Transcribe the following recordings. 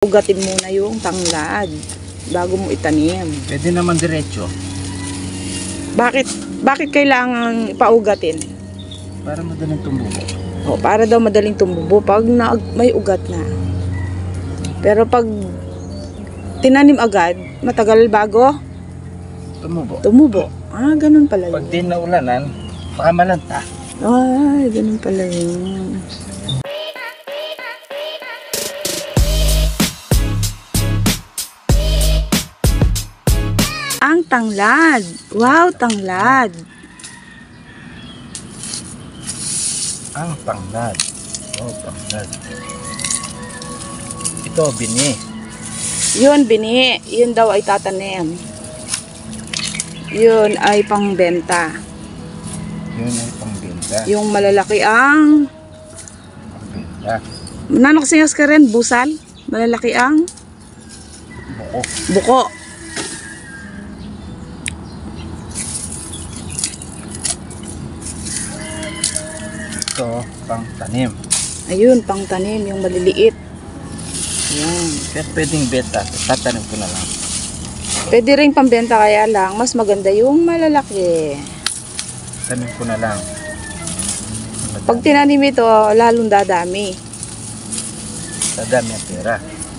Ugatin muna yung tanglad bago mo itanim. Pwede naman diretso. Bakit kailangan paugatin? Para madaling tumubo. O, para daw madaling tumubo pag may ugat na. Pero pag tinanim agad, matagal bago Tumubo. Ah, ganun pala yun. Pag di naulanan, baka malanta. Ay, ganun pala yun. Ang tanglad. Wow, tanglad. Ang tanglad. Oh, tanglad. Ito, bini. Yun, bini. Yun daw ay tatanim. Yun ay pangbenta. Yun ay pangbenta. Yung malalaki ang... Pangbenta. Nanoksiyas ka rin, busal. Malalaki ang... Buko. Buko. Ito, pang tanim. Ayun, pang tanim, yung maliliit. Ayan. Pero pwedeng beta. Tatanim ko na lang. Pwede rin pambenta, kaya lang, mas maganda yung malalaki. Tanim ko na lang. Pag tinanim ito, lalong dadami. Dadami ang pera.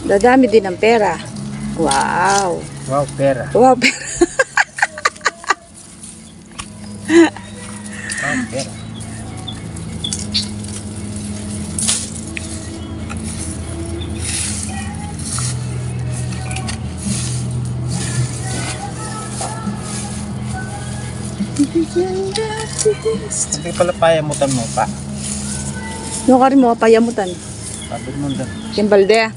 Dadami din ang pera. Wow. Wow, pera. Wow, pera. Wow, pera. Hindi pala payamutan mo pa. No, ka rin mo, payamutan. Sabi mo doon. Kimbalde.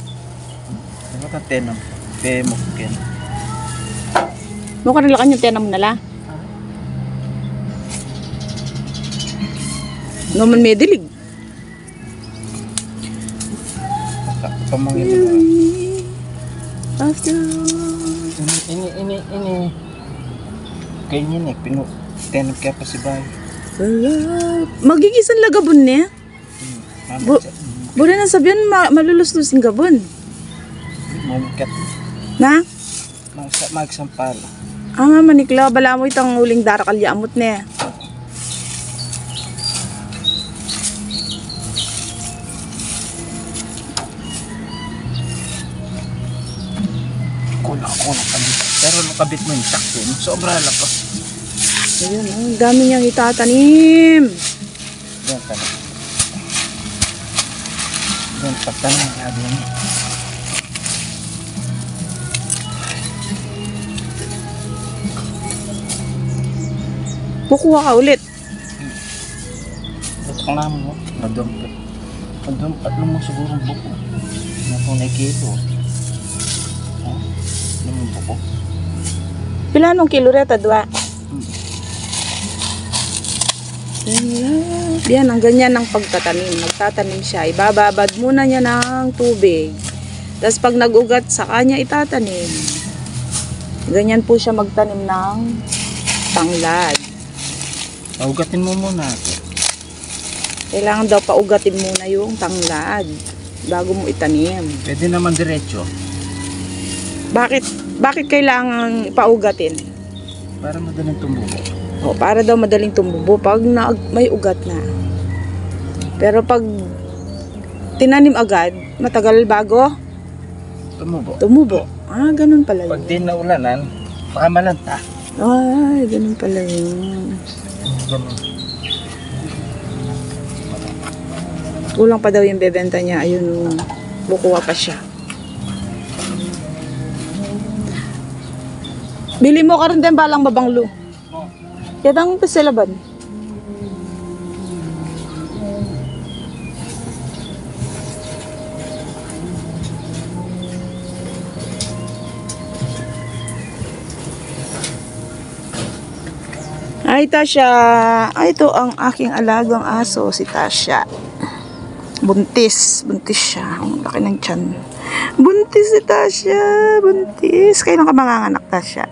Ano ka tenam? Pemukin. Mo ka rin lakan yung tenam nala. No man may dilig. Pamangin mo. After Ini. Ganyan eh. Tenam kaya pa si Bay. magigisan lagabon niya. Bura na sabihan malulus-lusin gabon. Mamukat. Na? Magsampal. Ah, manikla. Bala mo itang uling darakal yaamot niya. Kulang kabit. Pero nakabit mo yung sakto. Sobra lakas. Ayun, ang dami niyang itatanim. Yan tanim. Yan pagtanim. Sabi niya. Kukuha ka ulit. Ito ang naman mo. Nadumpit. At mo siguro ang buko. Kung nakikito. Ano mo buko? Pila nung kilo reta, dua? Yan, ang ganyan ng pagtatanim. Magtatanim siya. Ibababad muna niya ng tubig. Tapos pag nag-ugat, sa kanya itatanim. Ganyan po siya magtanim ng tanglad. Ugatin mo muna. Kailangan daw paugatin muna yung tanglad bago mo itanim. Pwede naman diretso. Bakit kailangan paugatin? Para madaling tumubo. O, para daw madaling tumubo pag may ugat na. Pero pag tinanim agad, matagal bago Tumubo. Ah, ganun pala Pag yun. di naulanan, baka malanta. Ay, ganun pala yun. Ganun. Kulang pa daw yung bebenta niya. Ayun, bukuha pa siya. Bili mo ka rin din balang babanglo. Kitang pasilaban. Ay, Tasha. Ay, ito ang aking alagang aso, si Tasha. Buntis siya. Ang laki ng tiyan. Buntis si Tasha. Buntis. Kailan ka manganganak, Tasha?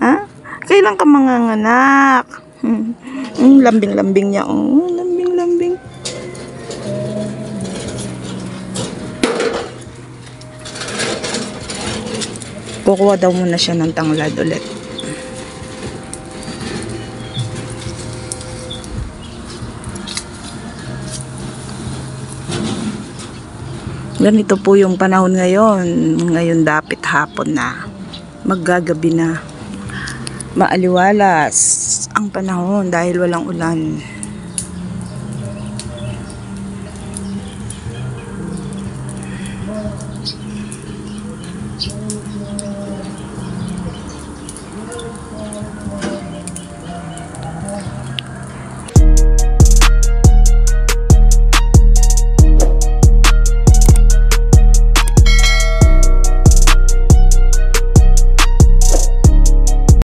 Ha? Kailan ka manganganak? Lambing-lambing niya. Lambing-lambing. Kukuha daw muna siya ng tanglad ulit. Ganito po yung panahon ngayon. Ngayon dapit hapon na. Maggagabi na. Maaliwalas ang panahon dahil walang ulan.